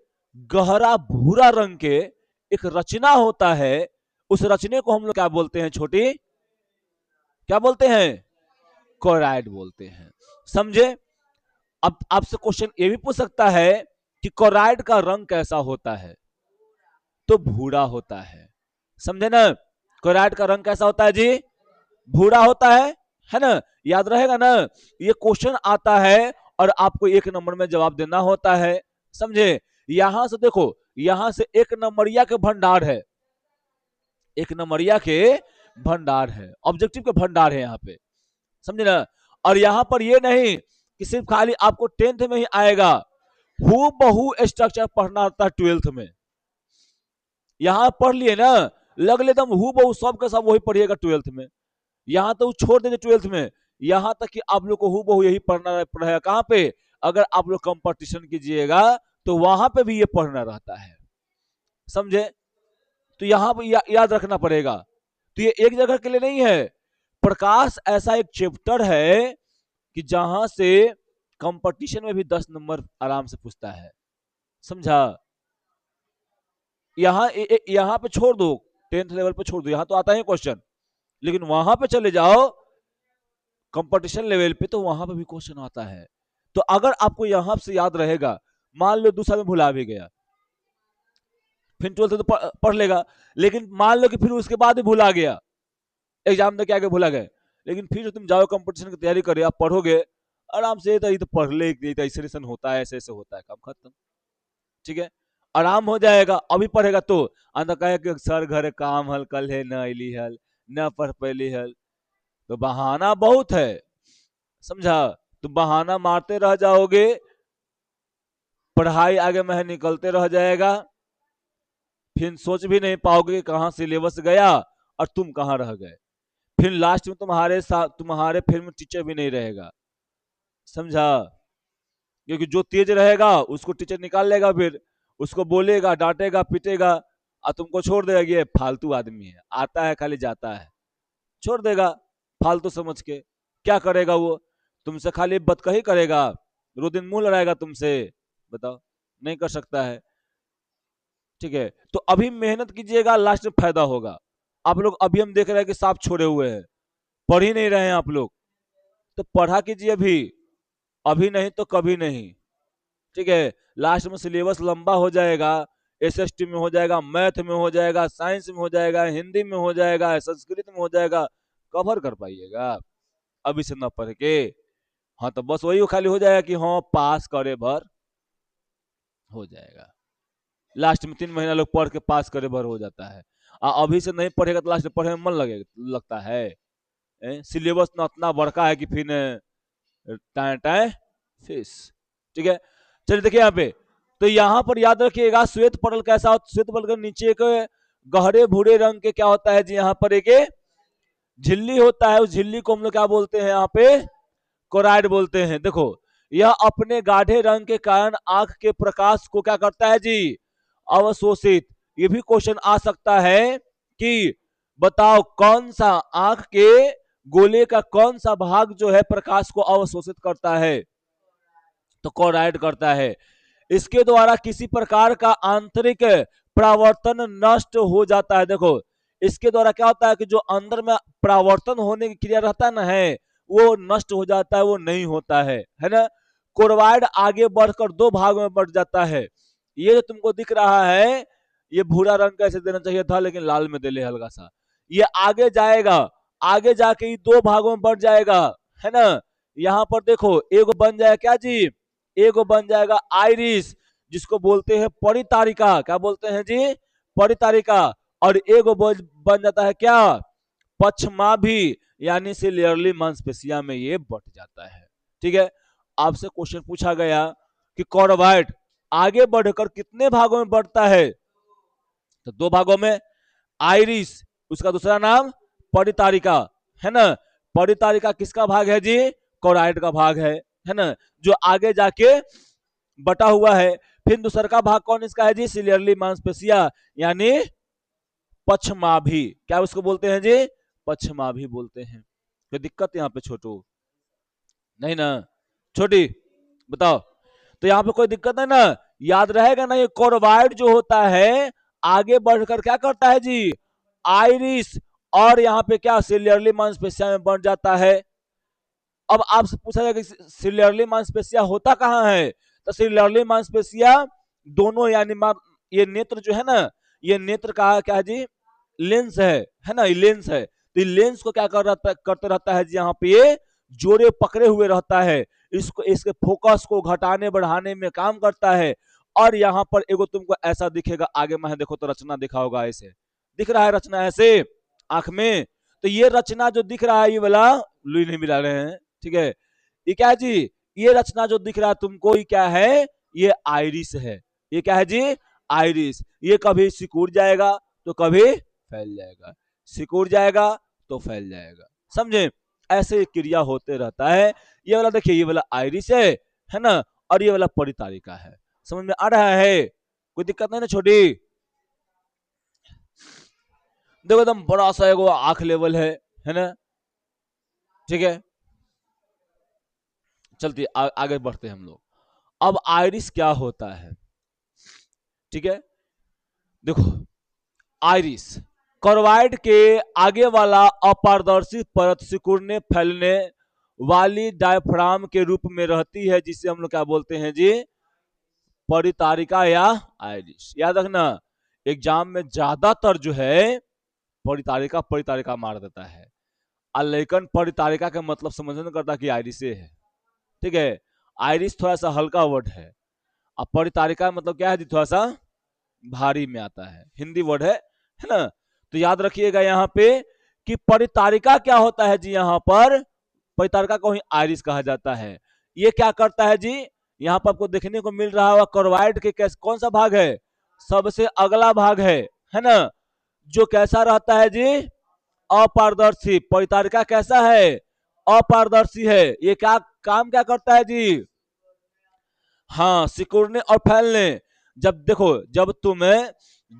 A: गहरा भूरा रंग के एक रचना होता है। उस रचने को हम लोग क्या बोलते हैं छोटी, क्या बोलते हैं, कोराइड बोलते हैं। समझे। अब आपसे क्वेश्चन ये भी पूछ सकता है कि कोराइड का रंग कैसा होता है, तो भूरा होता है। समझे ना, कोराइड का रंग कैसा होता है जी, भूरा होता है ना। याद रहेगा ना, ये क्वेश्चन आता है और आपको एक नंबर में जवाब देना होता है। समझे, यहां से देखो, यहां से एक नंबरिया के भंडार है, एक नंबरिया के भंडार है, ऑब्जेक्टिव के भंडार है यहाँ पे, समझे ना। और यहां पर ये नहीं कि सिर्फ खाली आपको 10th में ही आएगा, हु बहु स्ट्रक्चर पढ़ना होता है 12th में। यहां पढ़ लिए ना, लग ले एकदम हु बहु सब का सब वही पढ़िएगा 12th में। यहां तो छोड़ देंगे 12th में, यहां तक कि आप लोग को हु बहु यही पढ़ना पड़ेगा। कहां पे, अगर आप लोग कंपटीशन कीजिएगा तो वहां पे भी ये पढ़ना रहता है। समझे, तो यहां पर याद रखना पड़ेगा। तो ये एक जगह के लिए नहीं है, प्रकाश ऐसा एक चैप्टर है कि जहां से कंपटीशन में भी 10 नंबर आराम से पूछता है। समझा, यहां पे छोड़ दो, 10th लेवल पे छोड़ दो, यहां तो आता है क्वेश्चन, लेकिन वहां पे चले जाओ कंपटीशन लेवल पे, तो वहां पे भी क्वेश्चन आता है। तो अगर आपको यहां से याद रहेगा, मान लो दूसरा में भुला भी गया, फिर 12th तो पढ़ लेगा, लेकिन मान लो कि फिर उसके बाद भी भुला गया, एग्जाम दे के आगे भुला गए, लेकिन फिर तुम जाओ कंपटीशन की तैयारी करे, आप पढ़ोगे आराम से, तो पढ़ ले, ऐसे होता है, ऐसे ऐसे होता है, काम खत्म। ठीक है, आराम हो जाएगा। अभी पढ़ेगा तो अंदर कहे कि सर घर काम हल कल है न अली हल, न पढ़ पहली हल, तो बहाना बहुत है, समझा। तो बहाना मारते रह जाओगे, पढ़ाई आगे में निकलते रह जाएगा, फिर सोच भी नहीं पाओगे कहाँ सिलेबस गया और तुम कहाँ रह गए। फिर लास्ट में तुम्हारे साथ तुम्हारे फिर में टीचर भी नहीं रहेगा, समझा। क्योंकि जो तेज रहेगा उसको टीचर निकाल लेगा, फिर उसको बोलेगा, डांटेगा, पीटेगा, और तुमको छोड़ देगा कि ये फालतू आदमी है, आता है खाली जाता है, छोड़ देगा फालतू समझ के। क्या करेगा वो? तुमसे खाली बतकही करेगा, रोज दिन मुंह लड़ाएगा तुमसे, बताओ, नहीं कर सकता है। ठीक है, तो अभी मेहनत कीजिएगा, लास्ट में फायदा होगा। आप लोग अभी हम देख रहे हैं कि सांप छोड़े हुए हैं, पढ़ ही नहीं रहे हैं आप लोग, तो पढ़ा कीजिए अभी, अभी नहीं तो कभी नहीं। ठीक है, लास्ट में सिलेबस लंबा हो जाएगा, एसएसटी में हो जाएगा, मैथ में हो जाएगा, साइंस में हो जाएगा, हिंदी में हो जाएगा, संस्कृत में हो जाएगा, कवर कर पाइएगा अभी से न पढ़ के? हाँ, तो बस वही खाली हो जाएगा कि हाँ पास करे भर हो जाएगा। लास्ट में 3 महीना लोग पढ़ के पास करे भर हो जाता है, अभी से नहीं पढ़ेगा तो लास्ट में पढ़ने में मन लगता है। सिलेबस ना इतना बड़का है कि फिर टाए टाए फिश। ठीक है, चलिए देखिए यहाँ पे, तो यहाँ पर याद रखिएगा श्वेत पटल कैसा होता है। श्वेत पटल के नीचे एक गहरे भूरे रंग के क्या होता है जी, यहाँ पर एक झिल्ली होता है, उस झिल्ली को हम लोग क्या बोलते हैं यहाँ पे? कोराइड बोलते हैं। देखो, यह अपने गाढ़े रंग के कारण आंख के प्रकाश को क्या करता है जी? अवशोषित। ये भी क्वेश्चन आ सकता है कि बताओ कौन सा आंख के गोले का कौन सा भाग जो है प्रकाश को अवशोषित करता है? तो कोराइड करता है। इसके द्वारा किसी प्रकार का आंतरिक परावर्तन नष्ट हो जाता है। देखो, इसके द्वारा क्या होता है कि जो अंदर में परावर्तन होने की क्रिया रहता है ना, है वो नष्ट हो जाता है, वो नहीं होता है ना। कोरवाइड आगे बढ़कर 2 भागों में बढ़ जाता है। ये जो तुमको दिख रहा है, ये भूरा रंग कैसे देना चाहिए था, लेकिन लाल में दे ले हल्का सा। ये आगे जाएगा, आगे जाके ये 2 भागों में बढ़ जाएगा, है ना। यहाँ पर देखो, एगो बन जाएगा क्या जी? एगो बन जाएगा आइरिस, जिसको बोलते हैं परितारिका। क्या बोलते हैं जी? परितारिका। और एगो बन जाता है क्या? पक्षमाभी, यानी सिलियरली मांसपेशिया में ये बट जाता है। ठीक है, आपसे क्वेश्चन पूछा गया कि कॉर्वाइड आगे बढ़कर कितने भागों में बढ़ता है? तो 2 भागों में। आइरिस, उसका दूसरा नाम परितारिका, है ना। परितारिका किसका भाग है जी? कोराइड का भाग है ना, जो आगे जाके बटा हुआ है। फिर दूसरा का भाग कौन इसका है जी? सिलियरली मांसपेशिया, यानी पक्षमाभी। क्या उसको बोलते हैं जी? पक्षमाभी बोलते हैं। कोई दिक्कत यहाँ पे छोटू? नहीं ना? छोटी बताओ, तो यहाँ पे कोई दिक्कत है ना? याद रहेगा ना, ये कोरवाइड जो होता है आगे बढ़कर क्या करता है जी? आइरिस, और यहाँ पे क्या? सिलियरली मांसपेशिया में बढ़ जाता है। अब आपसे पूछा जाएगा कि सिलियरली मांसपेशिया होता कहाँ है? तो सिलियरली मांसपेशिया दोनों, यानी ये नेत्र जो है ना, ये नेत्र का क्या है जी? लेंस है ना, ये लेंस है। तो लेंस को क्या करते रहता है जी? यहाँ पे ये जोड़े पकड़े हुए रहता है, इसको इसके फोकस को घटाने बढ़ाने में काम करता है। और यहाँ पर एगो तुमको ऐसा दिखेगा, आगे में देखो तो रचना दिखा होगा, ऐसे दिख रहा है रचना ऐसे आंख में। तो ये रचना जो दिख रहा है, ये वाला लुई नहीं मिला रहे हैं, ठीक है। ये क्या है जी? ये रचना जो दिख रहा है तुमको, ये क्या है? ये आइरिस है। ये क्या है जी? आइरिस। ये कभी सिकुड़ जाएगा तो कभी फैल जाएगा, सिकुड़ जाएगा तो फैल जाएगा, समझे। ऐसे क्रिया होते रहता है। ये वाला देखिए, ये वाला आइरिस है ना, और ये वाला परितारिका है। समझ में आ रहा है? कोई दिक्कत नहीं ना छोटी? देखो, एकदम बड़ा सा एगो आंख लेवल है ना। ठीक है, चलते आगे बढ़ते हैं हम लोग। अब आइरिस क्या होता है? ठीक है, देखो, आइरिस कॉर्वाइड के आगे वाला अपारदर्शी परत सिकुड़ने फैलने वाली डायफ्राम के रूप में रहती है, जिसे हम लोग क्या बोलते हैं जी? परितारिका या आइरिस। याद रखना, एग्जाम में ज्यादातर जो है परितारिका परितारिका मार देता है, लेकिन परितारिका का मतलब समझ नहीं करता कि आइरिस है। ठीक है, आइरिस थोड़ा सा हल्का वर्ड है, अब परितारिका मतलब क्या है जी? थोड़ा सा भारी में आता है, हिंदी वर्ड है ना। तो याद रखिएगा यहाँ पे कि परितारिका क्या होता है जी, यहां पर परितारिका को ही आइरिस कहा जाता है। ये क्या करता है जी, यहां पर आपको देखने को मिल रहा होगा कार्बाइड के कैसे कौन सा भाग है, सबसे अगला भाग है ना, जो कैसा रहता है जी, अपारदर्शी। परितारिका कैसा है, अपारदर्शी है। ये क्या काम क्या करता है जी, हाँ सिकुड़ने और फैलने। जब देखो, जब तुम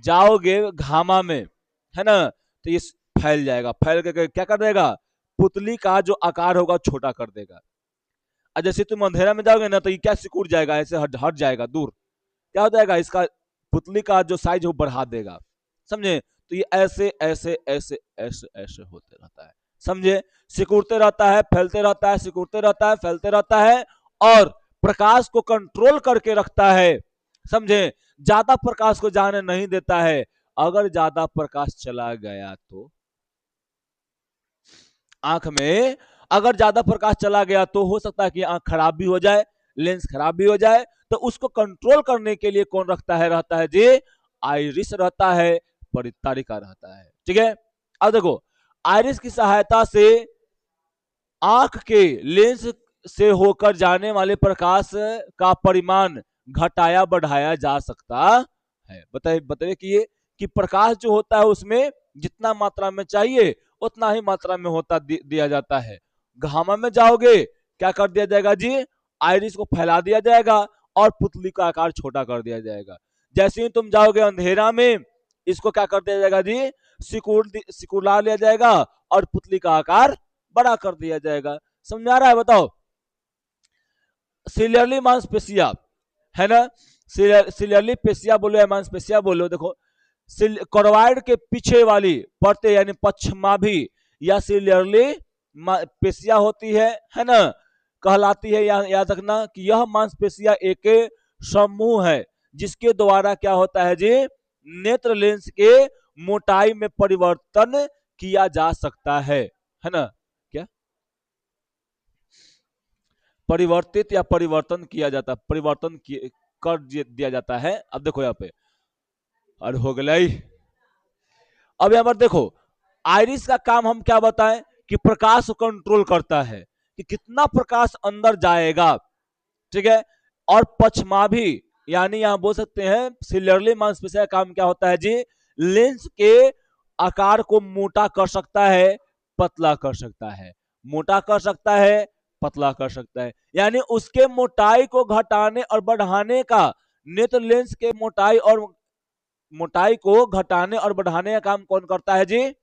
A: जाओगे घामा में, है ना, तो ये फैल जाएगा, फैल के क्या कर देगा, पुतली का जो आकार होगा छोटा कर देगा। और जैसे तुम अंधेरा में जाओगे ना, तो ये क्या सिकुड़ जाएगा, ऐसे हट हट जाएगा दूर, क्या हो जाएगा, इसका पुतली का जो साइज वो बढ़ा देगा, समझे। तो ये ऐसे ऐसे ऐसे ऐसे ऐसे होते रहता है, समझे। सिकुड़ते रहता है, फैलते रहता है, सिकुड़ते रहता है, फैलते रहता है, और प्रकाश को कंट्रोल करके रखता है, समझे। ज्यादा प्रकाश को जाने नहीं देता है। अगर ज्यादा प्रकाश चला गया तो आंख में, अगर ज्यादा प्रकाश चला गया तो हो सकता है कि आंख खराब भी हो जाए, लेंस खराब भी हो जाए। तो उसको कंट्रोल करने के लिए कौन रखता है, रहता है जी, आइरिस रहता है, परितारिका रहता है, ठीक है। अब देखो, आइरिस की सहायता से आंख के लेंस से होकर जाने वाले प्रकाश का परिमाण घटाया बढ़ाया जा सकता है। बताइए बताइए कि ये कि प्रकाश जो होता है उसमें जितना मात्रा में चाहिए उतना ही मात्रा में होता दिया जाता है। घामा में जाओगे, क्या कर दिया जाएगा जी, आइरिस को फैला दिया जाएगा और पुतली का आकार छोटा कर दिया जाएगा। जैसे ही तुम जाओगे अंधेरा में, इसको क्या कर दिया जाएगा जी, सिकुड़ा लिया जाएगा और पुतली का आकार बड़ा कर दिया जाएगा। समझ में आ रहा है, बताओ। सिलियरली मांसपेशिया, है ना, सिलियरली पेशिया बोलो या मांसपेशिया बोलो, देखो कॉर्वाइड के पीछे वाली परते यानी पश्चमाभी या सिलियरली पेशिया होती है ना, कहलाती है। याद रखना कि यह मांसपेशिया एक समूह है जिसके द्वारा क्या होता है जी, नेत्र लेंस के मोटाई में परिवर्तन किया जा सकता है ना, क्या परिवर्तित या परिवर्तन किया जाता, परिवर्तन कर दिया जाता है। अब देखो यहाँ पे, और हो गई। अब यहाँ पर देखो, आइरिस का काम हम क्या बताएं कि प्रकाश कंट्रोल करता है कि कितना प्रकाश अंदर जाएगा, ठीक है। और पश्चमाभी यानी यहां बोल सकते हैं सिलियरली मांसपेशिया का काम क्या होता है जी, लेंस के आकार को मोटा कर सकता है, पतला कर सकता है, मोटा कर सकता है, पतला कर सकता है। यानी उसके मोटाई को घटाने और बढ़ाने का, नेत्र लेंस के मोटाई को घटाने और बढ़ाने का काम कौन करता है जी,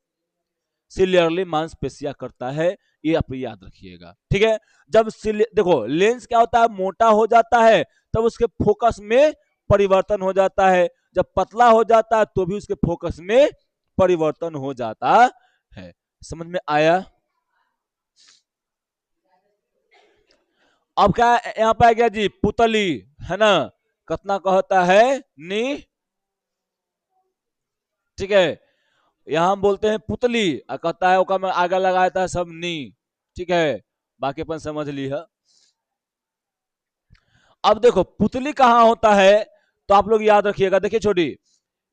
A: सिलियरली मांसपेशिया करता है। ये आप याद रखिएगा, ठीक है। जब देखो लेंस क्या होता है, मोटा हो जाता है तब उसके फोकस में परिवर्तन हो जाता है, जब पतला हो जाता है तो भी उसके फोकस में परिवर्तन हो जाता है। समझ में आया। अब क्या यहाँ पे आ गया जी, पुतली, है ना, कितना कहता है, नी, ठीक है। यहां हम बोलते हैं पुतली, कहता है ओका में आगे लगाया था सब नी, ठीक है। बाकी अपन समझ ली है। अब देखो पुतली कहां होता है, तो आप लोग याद रखिएगा। देखिए छोटी,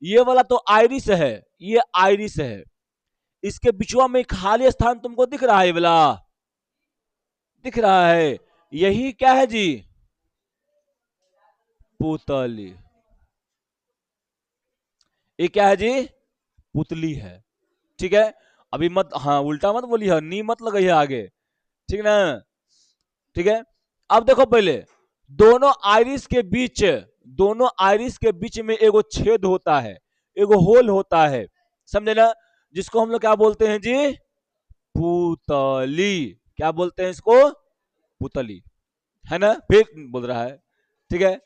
A: ये वाला तो आइरिस है, ये आइरिस है, इसके बिचवा में खाली स्थान तुमको दिख रहा है, ये वाला दिख रहा है, यही क्या है जी, पुतली। ये क्या है जी, पुतली है, ठीक है। अभी मत, हाँ उल्टा मत बोली है, नी मत लगाई है आगे, ठीक ना, ठीक है। अब देखो पहले, दोनों आइरिस के बीच, दोनों आइरिस के बीच में एगो छेद होता है, एगो होल होता है, समझे ना, जिसको हम लोग क्या बोलते हैं जी, पुतली। क्या बोलते हैं इसको, पुतली, है ना, फिर बोल रहा है, ठीक है।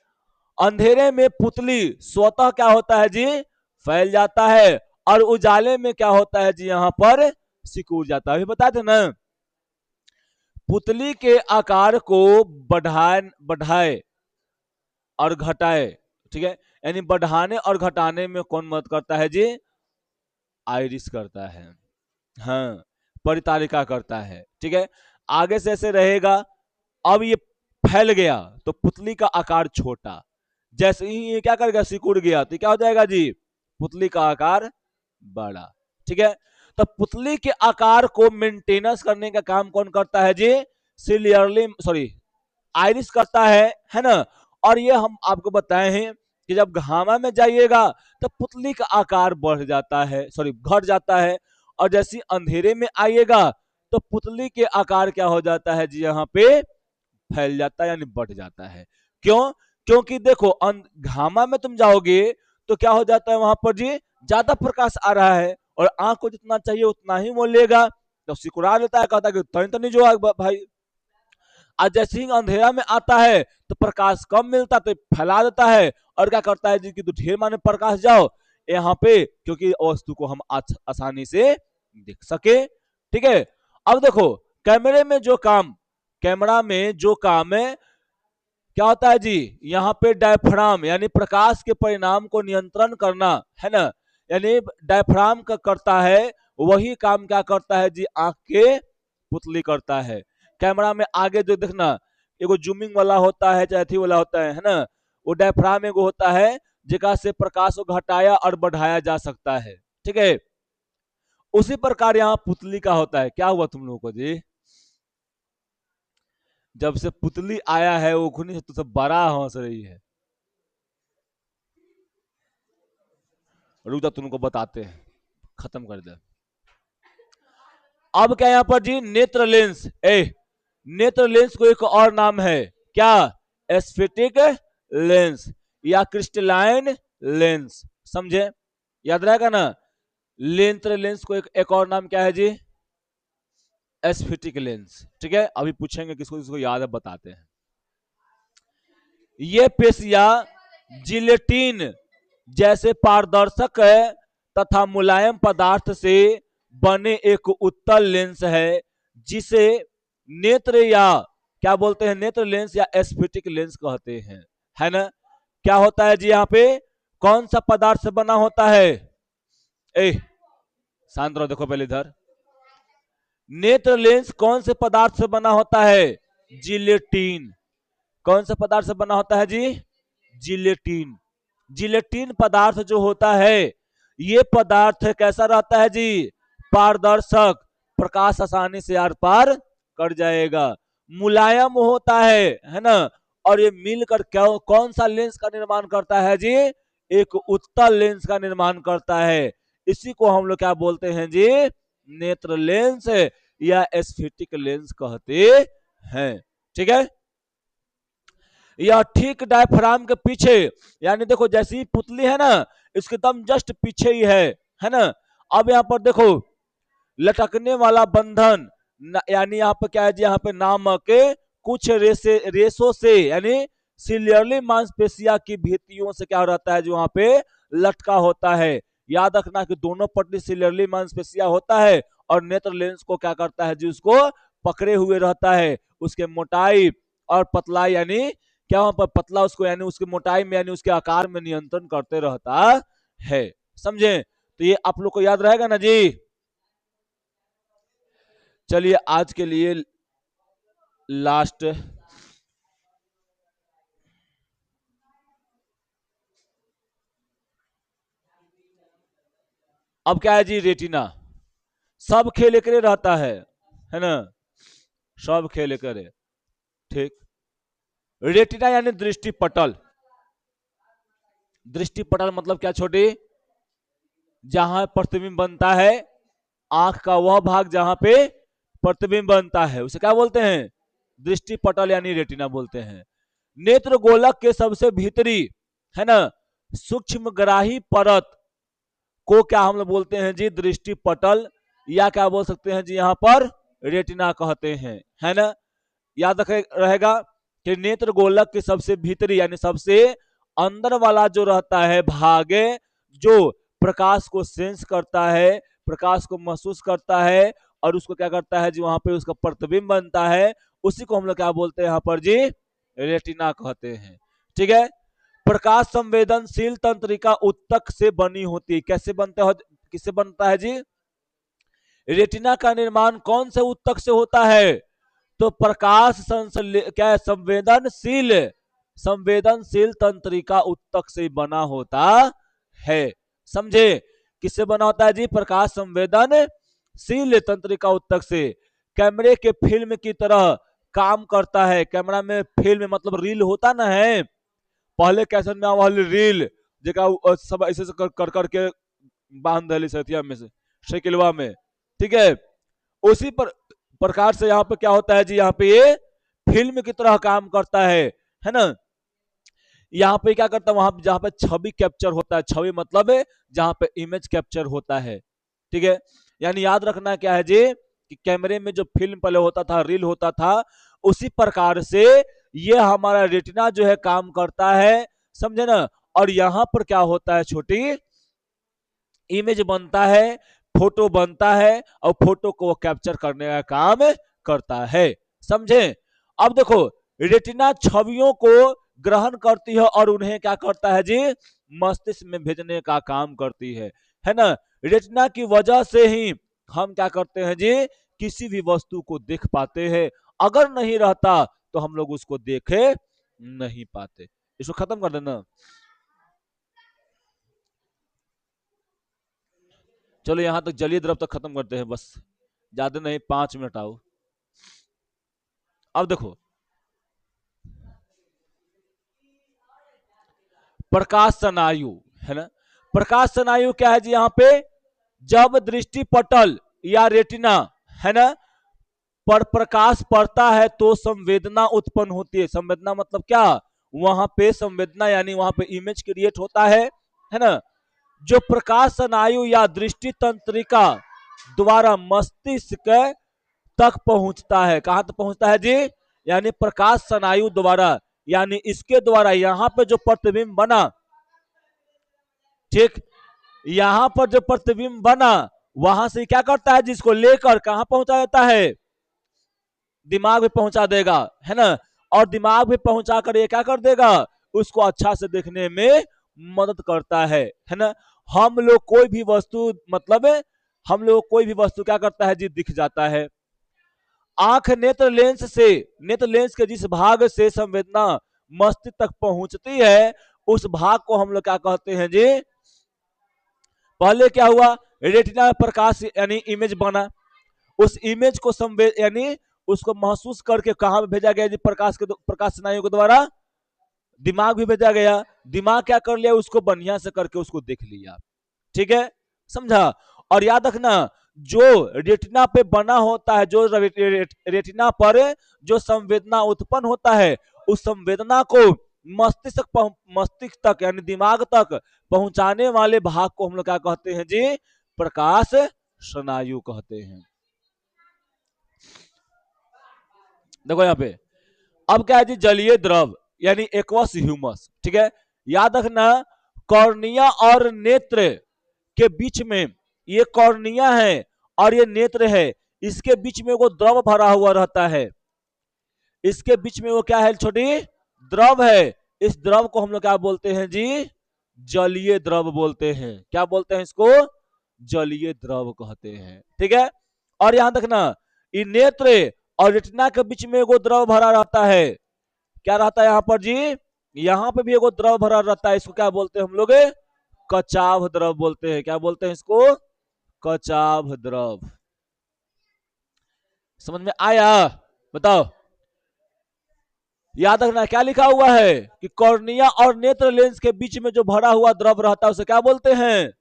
A: अंधेरे में पुतली स्वतः क्या होता है जी, फैल जाता है, और उजाले में क्या होता है जी, यहां पर सिकुड़ जाता है। बताए थे ना, पुतली के आकार को बढ़ाए बढ़ाए और घटाए, ठीक है, यानी बढ़ाने और घटाने में कौन मदद करता है जी, आइरिस करता है, हाँ परितारिका करता है, ठीक है। आगे से ऐसे रहेगा। अब ये फैल गया तो पुतली का आकार छोटा, जैसे ही ये क्या कर गया, सिकुड़ गया, तो क्या हो जाएगा जी, पुतली का आकार बड़ा, ठीक है। तो पुतली के आकार को मेंटेनेंस करने का काम कौन करता है जी? सिलियरली सॉरी आयरिस करता है ना। और ये हम आपको बताए हैं कि जब घामा में जाइएगा तो पुतली का आकार बढ़ जाता है, सॉरी घट जाता है, और जैसे अंधेरे में आइएगा तो पुतली के आकार क्या हो जाता है जी? यहाँ पे फैल जाता है यानी बढ़ जाता है। क्यों? क्योंकि देखो घामा में तुम जाओगे तो क्या हो जाता है वहां पर जी? ज्यादा प्रकाश आ रहा है और आंख को जितना चाहिए उतना ही वो लेगा, तो सिकुड़ा लेता है, कहता है कि तनी तनी जो भाई। आज जैसे ही अंधेरा में आता है तो प्रकाश कम मिलता तो फैला देता है, और क्या करता है जी कि तो ढेर माने प्रकाश जाओ यहाँ पे, क्योंकि वस्तु को हम आसानी से देख सके। ठीक है, अब देखो कैमरा में जो काम है क्या होता है जी? यहाँ पे डायफ्राम यानी प्रकाश के परिणाम को नियंत्रण करना है ना, यानी डायफ्राम का करता है, वही काम क्या करता है जी? आंख के पुतली करता है। कैमरा में आगे जो देखना एगो जूमिंग वाला होता है, चाहे वाला होता है ना, वो डायफ्राम एगो होता है जगह से प्रकाश को घटाया और बढ़ाया जा सकता है। ठीक है, उसी प्रकार यहाँ पुतली का होता है। क्या हुआ तुम लोगों को जी? जब से पुतली आया है वो खुनी से तुझसे बड़ा हंस रही है। रुक जा, तुमको बताते हैं, खत्म कर दे। अब क्या यहाँ पर जी? नेत्र लेंस। नेत्र लेंस को एक और नाम है क्या? एस्फेटिक लेंस या क्रिस्टलाइन लेंस। समझे? याद रहेगा ना? नेत्र लेंस को एक और नाम क्या है जी? एस्फेटिक लेंस। ठीक है, अभी पूछेंगे किसको याद है, बताते हैं। ये पेशियां जिलेटिन जैसे पारदर्शक तथा मुलायम पदार्थ से बने एक उत्तल लेंस है, जिसे नेत्र या क्या बोलते हैं? नेत्र लेंस या एस्फेटिक लेंस कहते हैं, है ना। क्या होता है जी? यहाँ पे कौन सा पदार्थ से बना होता है? शांत रहो, देखो पहले इधर। नेत्र लेंस कौन से पदार्थ से बना होता है? जिलेटिन। कौन सा पदार्थ से बना होता है जी? जिलेटिन। जिलेटिन पदार्थ जो होता है, ये पदार्थ कैसा रहता है जी? पारदर्शक, प्रकाश आसानी से आर पार कर जाएगा, मुलायम होता है ना। और ये मिलकर क्या कौन सा लेंस का निर्माण करता है जी? एक उत्तल लेंस का निर्माण करता है। इसी को हम लोग क्या बोलते हैं जी? नेत्र लेंस या एस्फेटिक लेंस कहते हैं। ठीक है, यह ठीक डायफ्राम के पीछे, यानी देखो जैसी ही पुतली है ना, इसके दम जस्ट पीछे ही है ना। अब यहाँ पर देखो लटकने वाला बंधन, यानी यहाँ पर क्या है जी? यहाँ पे नामक कुछ रेसों से यानी सिलियरली मांसपेशिया की भित्तियों से क्या रहता है जो वहां पे लटका होता है। याद रखना कि दोनों पट्टी सिलियरली मांसपेशिया होता है और नेत्र लेंस को क्या करता है जी? उसको पकड़े हुए रहता है। उसके मोटाई और पतलाई यानी क्या वहां पर पतला उसको यानी उसकी मोटाई में यानी उसके आकार में नियंत्रण करते रहता है। समझे? तो ये आप लोग को याद रहेगा ना जी। चलिए आज के लिए लास्ट अब क्या है जी? रेटिना। सब खेल करे रहता है ना, सब खेल करे। ठीक, रेटिना यानी दृष्टि पटल। दृष्टि पटल मतलब क्या छोटी? जहां प्रतिबिंब बनता है, आंख का वह भाग जहां पे प्रतिबिंब बनता है उसे क्या बोलते हैं? दृष्टि पटल यानी रेटिना बोलते हैं। नेत्र गोलक के सबसे भीतरी है ना सूक्ष्म ग्राही परत को क्या हम लोग बोलते हैं जी? दृष्टि पटल, या क्या बोल सकते हैं जी? यहाँ पर रेटिना कहते हैं, है ना। याद रहेगा कि नेत्र गोलक के सबसे भीतरी यानी सबसे अंदर वाला जो रहता है भाग, जो प्रकाश को सेंस करता है, प्रकाश को महसूस करता है और उसको क्या करता है जी? वहां पे उसका प्रतिबिंब बनता है, उसी को हम लोग क्या बोलते हैं यहाँ पर जी? रेटिना कहते हैं। ठीक है, प्रकाश संवेदनशील तंत्रिका उत्तक से बनी होती है। कैसे बनता है? किससे बनता है जी? रेटिना का निर्माण कौन से उत्तक से होता है? तो प्रकाश क्या संवेदनशील संवेदनशील तंत्रिका उत्तक से बना होता है। समझे? किससे बना होता है जी? प्रकाश संवेदनशील शील तंत्रिका उत्तक से कैमरे के फिल्म की तरह काम करता है। कैमरा में फिल्म मतलब रील होता ना है, पहले कैसेट में वाली रील जेका सब ऐसे से कर करके बांध दिली सतिया में से साइकिलवा में, ठीक है। उसी पर प्रकार से यहाँ पे क्या होता है जी, यहाँ पे ये फिल्म की तरह काम करता है ना। यहाँ पे क्या करता है, वहां जहां पे छवि कैप्चर होता है, छवि मतलब है जहां पे इमेज कैप्चर होता है, ठीक है। यानी याद रखना क्या है जी, कि कैमरे में जो फिल्म पहले होता था, रील होता था, उसी प्रकार से ये हमारा रेटिना जो है काम करता है, समझे ना। और यहाँ पर क्या होता है, छोटी इमेज बनता है, फोटो बनता है, और फोटो को वो कैप्चर करने का काम करता है, समझे। अब देखो, रेटिना छवियों को ग्रहण करती है और उन्हें क्या करता है जी, मस्तिष्क में भेजने का काम करती है ना। रेटिना की वजह से ही हम क्या करते हैं जी, किसी भी वस्तु को देख पाते हैं। अगर नहीं रहता तो हम लोग उसको देखे नहीं पाते। इसको खत्म कर देना। चलो यहां तक जलीय द्रव तक खत्म करते हैं बस, ज्यादा नहीं, 5 मिनट आओ। अब देखो, प्रकाश स्नायु है ना। प्रकाश स्नायु क्या है जी, यहाँ पे जब दृष्टि पटल या रेटिना है ना पर प्रकाश पड़ता है तो संवेदना उत्पन्न होती है। संवेदना मतलब क्या, वहां पे संवेदना यानी वहां पे इमेज क्रिएट होता है ना। जो प्रकाश स्नायु या दृष्टि तंत्रिका द्वारा मस्तिष्क तक पहुंचता है। कहां तक पहुंचता है जी, यानी प्रकाश स्नायु द्वारा, यानी इसके द्वारा यहां पे जो प्रतिबिंब बना, ठीक, यहां पर जो प्रतिबिंब बना, वहां से क्या करता है, जिसको लेकर कहां पहुंचा जाता है, दिमाग में पहुंचा देगा, है ना। और दिमाग में पहुंचा कर ये क्या कर देगा, उसको अच्छा से देखने में मदद करता है ना। हम लोग कोई भी वस्तु मतलब हम लोग कोई भी वस्तु क्या करता है जी, दिख जाता है। आंख नेत्र लेंस के जिस भाग से संवेदना मस्तिष्क तक पहुंचती है, उस भाग को हम लोग क्या कहते हैं जी, पहले क्या हुआ, रेटिना में प्रकाश यानी इमेज बना, उस इमेज को संवेद यानी उसको महसूस करके कहां भेजा गया जी, प्रकाश स्नायु के द्वारा दिमाग भी भेजा गया। दिमाग क्या कर लिया, उसको बढ़िया से करके उसको देख लिया, ठीक है, समझा। और याद रखना, जो रेटिना पे बना होता है, जो रेटिना पर जो संवेदना उत्पन्न होता है, उस संवेदना को मस्तिष्क तक यानी दिमाग तक पहुंचाने वाले भाग को हम लोग क्या कहते हैं जी, प्रकाश स्नायु कहते हैं। देखो यहाँ पे, अब क्या है जी, जलीय द्रव यानी एक्वस ह्यूमस, ठीक है। याद रखना, कॉर्निया और नेत्र के बीच में, ये कॉर्निया है और ये नेत्र है, इसके बीच में वो द्रव भरा हुआ रहता है। इसके बीच में वो क्या है, छोटी द्रव है। इस द्रव को हम लोग क्या बोलते हैं जी, जलीय द्रव बोलते हैं। क्या बोलते हैं इसको, जलीय द्रव कहते हैं, ठीक है। और यहां देखना, इन नेत्र और रेटिना के बीच में एगो द्रव भरा रहता है। क्या रहता है यहाँ पर जी, यहाँ पे भी एगो द्रव भरा रहता है। इसको क्या बोलते हैं हम लोग, कचाव द्रव बोलते हैं। क्या बोलते हैं इसको, कचाव द्रव। समझ में आया, बताओ। याद रखना क्या लिखा हुआ है, कि कॉर्निया और नेत्र लेंस के बीच में जो भरा हुआ द्रव रहता है उसे क्या बोलते हैं,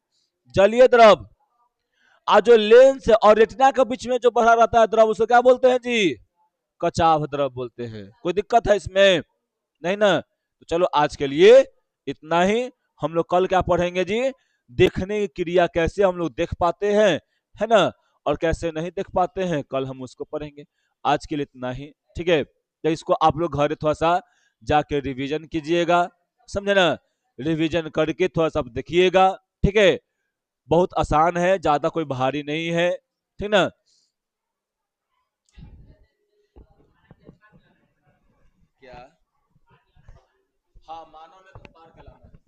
A: जलीय द्रव। आज जो लेंस और रेटिना के बीच में जो भरा रहता है द्रव, उसे क्या बोलते हैं जी, कचाव द्रव बोलते हैं। कोई दिक्कत है इसमें, नहीं ना। तो चलो आज के लिए इतना ही। हम लोग कल क्या पढ़ेंगे जी, देखने की क्रिया कैसे हम लोग देख पाते हैं, है ना, और कैसे नहीं देख पाते हैं, कल हम उसको पढ़ेंगे। आज के लिए इतना ही, ठीक है। तो इसको आप लोग घर थोड़ा सा जाके रिवीजन कीजिएगा, समझे ना। रिवीजन करके थोड़ा सा देखिएगा, ठीक है। बहुत आसान है, ज्यादा कोई भारी नहीं है, ठीक ना। क्या, हाँ मानव ने तो पार कर लाना है।